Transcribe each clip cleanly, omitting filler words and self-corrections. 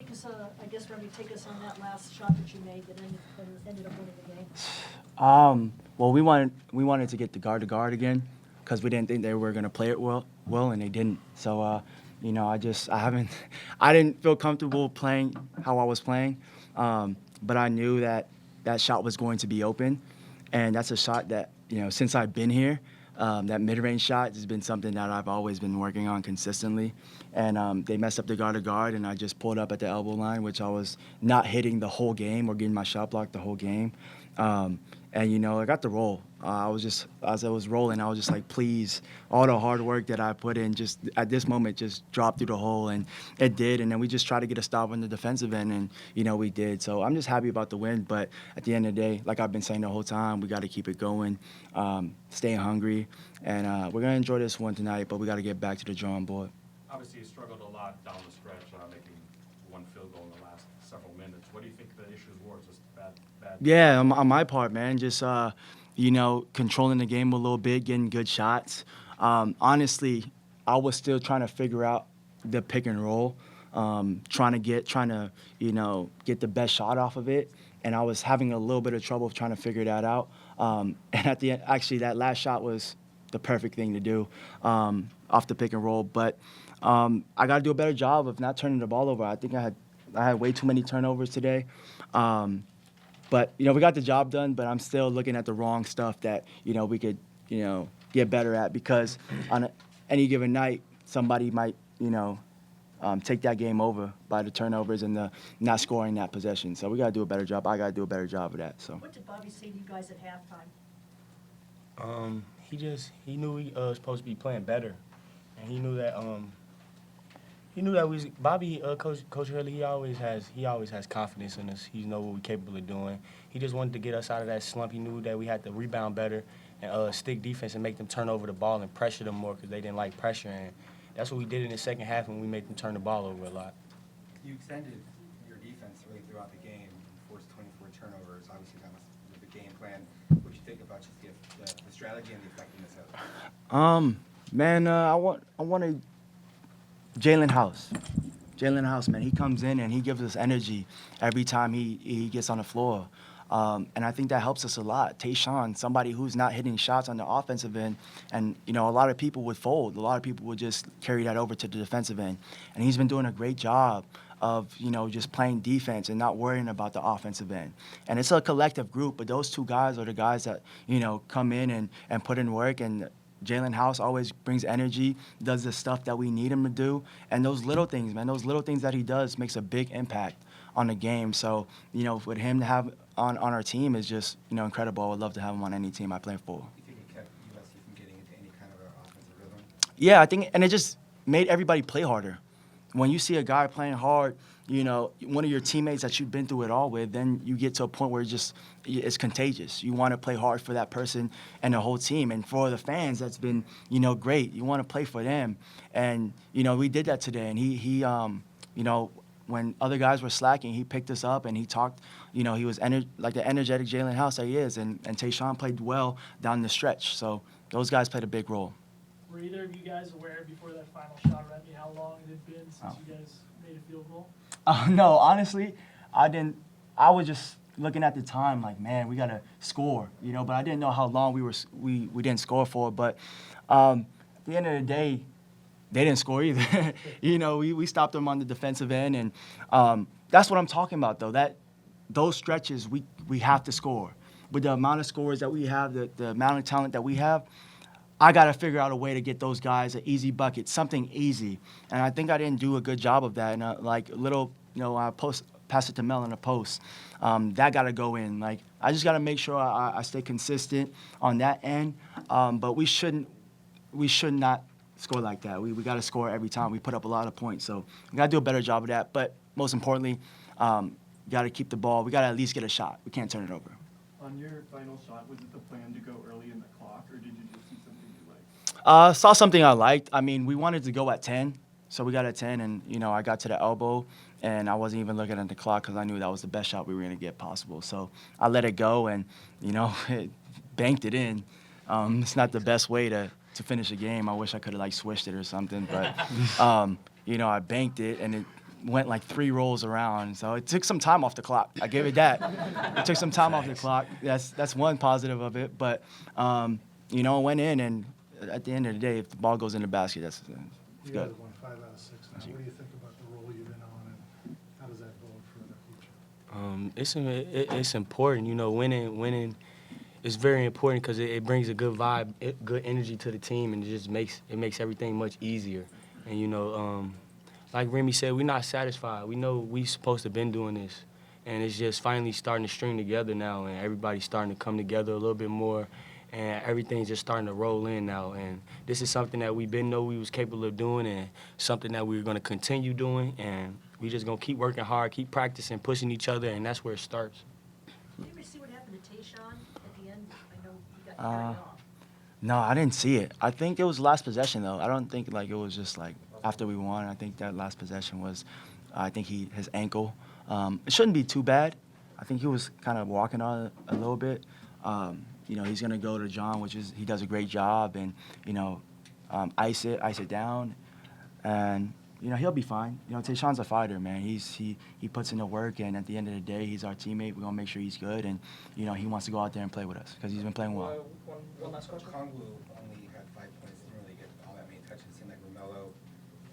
I guess, Remy, take us on that last shot that you made that ended up winning the game. Well, we wanted to get the guard to guard again because we didn't think they were gonna play it well, and they didn't. So, I didn't feel comfortable playing how I was playing, but I knew that that shot was going to be open, and that's a shot that since I've been here. That mid-range shot has been something that I've always been working on consistently. And they messed up the guard to guard, and I just pulled up at the elbow line, which I was not hitting the whole game or getting my shot blocked the whole game. And I got the roll. As I was rolling, I was just like, please, all the hard work that I put in just at this moment just dropped through the hole, and it did. And then we just tried to get a stop on the defensive end, and we did. So I'm just happy about the win. But at the end of the day, like I've been saying the whole time, we got to keep it going, stay hungry, and we're gonna enjoy this one tonight. But we got to get back to the drawing board. Obviously, you struggled a lot down the stretch, making one field goal in the last several minutes. What do you think the issues were? Just bad. Yeah, on my part, man, just controlling the game a little bit, getting good shots. Honestly, I was still trying to figure out the pick and roll, trying to get the best shot off of it, and I was having a little bit of trouble trying to figure that out. And at the end, actually, that last shot was the perfect thing to do off the pick and roll. But I got to do a better job of not turning the ball over. I think I had way too many turnovers today. But we got the job done. But I'm still looking at the wrong stuff that we could get better at, because on any given night somebody might take that game over by the turnovers and the not scoring that possession. So we got to do a better job. I got to do a better job of that. So. What did Bobby say to you guys at halftime? He knew we supposed to be playing better, and he knew that Bobby, Coach Hurley. He always has confidence in us. He knows what we're capable of doing. He just wanted to get us out of that slump. He knew that we had to rebound better and stick defense and make them turn over the ball and pressure them more, because they didn't like pressure. And that's what we did in the second half when we made them turn the ball over a lot. You extended your defense really throughout the game, forced 24 turnovers. Obviously, that was the game plan. What do you think about just the strategy and the effectiveness of it? Man, I wanted Jalen House. Jalen House, man, he comes in and he gives us energy every time he gets on the floor. And I think that helps us a lot. Tayshaun, somebody who's not hitting shots on the offensive end, and a lot of people would fold. A lot of people would just carry that over to the defensive end. And he's been doing a great job of just playing defense and not worrying about the offensive end. And it's a collective group, but those two guys are the guys that come in and put in work. And Jalen House always brings energy, does the stuff that we need him to do. And those little things, man, those little things that he does makes a big impact on the game. So, with him to have on our team is just, incredible. I would love to have him on any team I play for. You think it kept USC from getting into any kind of an offensive rhythm? Yeah, I think, and it just made everybody play harder. When you see a guy playing hard, one of your teammates that you've been through it all with, then you get to a point where it's contagious. You want to play hard for that person and the whole team. And for the fans, that's been, great. You want to play for them. And, we did that today. And he when other guys were slacking, he picked us up and he talked, he was like the energetic Jalen House that he is. And Tayshaun played well down the stretch. So those guys played a big role. Were either of you guys aware before that final shot, Remy, how long it had been since you guys made a field goal? No, honestly, I didn't. I was just looking at the time like, man, we got to score, but I didn't know how long we didn't score for. But at the end of the day, they didn't score either. We stopped them on the defensive end, and that's what I'm talking about, though. That those stretches, we have to score. With the amount of scores that we have, the amount of talent that we have, I got to figure out a way to get those guys an easy bucket, something easy. And I think I didn't do a good job of that. And I pass it to Mel in a post. That got to go in. Like, I just got to make sure I stay consistent on that end. But we should not score like that. We got to score every time. We put up a lot of points. So we got to do a better job of that. But most importantly, got to keep the ball. We got to at least get a shot. We can't turn it over. On your final shot, was it the plan to go early in the clock, or did you just see something you liked? Saw something I liked. I mean, we wanted to go at 10, so we got at 10, and, I got to the elbow, and I wasn't even looking at the clock because I knew that was the best shot we were going to get possible. So I let it go, and, it banked it in. It's not the best way to finish a game. I wish I could have, switched it or something, but, I banked it, and it went like 3 rolls around. So it took some time off the clock. I give it that. It took some time off the clock. That's one positive of it. But, you know, it went in, and at the end of the day, if the ball goes in the basket, it's You good. guys won 5 out of 6 now. What do you think about the role you've been on, and how does that bode for the future? It's important, you know. Winning is very important because it brings a good vibe, good energy to the team, and it just makes everything much easier. And you know, like Remy said, we're not satisfied. We know we supposed to been doing this, and it's just finally starting to string together now, and everybody's starting to come together a little bit more, and everything's just starting to roll in now. And this is something that we know we was capable of doing, and something that we're going to continue doing, and we just going to keep working hard, keep practicing, pushing each other, and that's where it starts. Did you ever see what happened to Tayshaun at the end? I know he got carried off. No, I didn't see it. I think it was last possession, though. I don't think, like, it was just, like, after we won. I think that last possession was, I think his ankle. It shouldn't be too bad. I think he was kind of walking on it a little bit. You know, he's going to go to John, he does a great job, and, you know, ice it down. And, you know, he'll be fine. You know, Tayshaun's a fighter, man. He puts in the work, and at the end of the day, he's our teammate. We're going to make sure he's good, and, you know, he wants to go out there and play with us because he's been playing well. One last question. Kongwu only had 5 points, didn't really get all that many touches. It seemed like Romello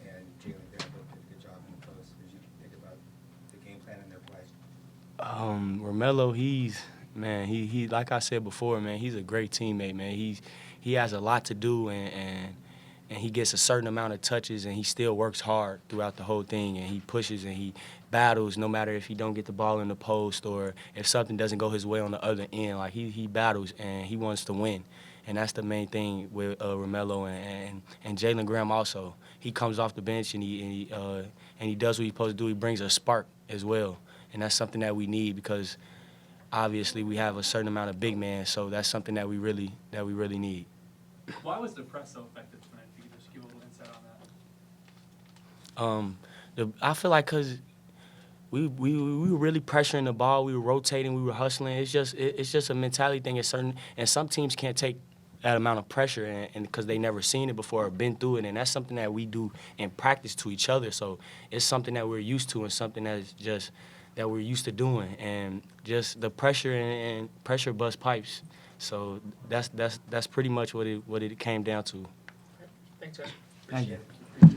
and Jalen there both did a good job in the post. What did you think about the game plan and their play? Romello, he like I said before, man, he's a great teammate, man. He has a lot to do, and he gets a certain amount of touches, and he still works hard throughout the whole thing, and he pushes and he battles no matter if he don't get the ball in the post or if something doesn't go his way on the other end. Like, he battles, and he wants to win, and that's the main thing with Romello and Jalen Graham also. He comes off the bench, and he does what he's supposed to do. He brings a spark as well, and that's something that we need because obviously we have a certain amount of big men, so that's something that we really need. Why was the press so effective tonight? If you could just give a little insight on that. I feel like because we were really pressuring the ball, we were rotating, we were hustling. It's just a mentality thing. And some teams can't take that amount of pressure, and because they never seen it before or been through it, and that's something that we do in practice to each other. So it's something that we're used to, and something that we're used to doing, and just the pressure and pressure bust pipes. So that's pretty much what it came down to. Thanks, guys. Thank you.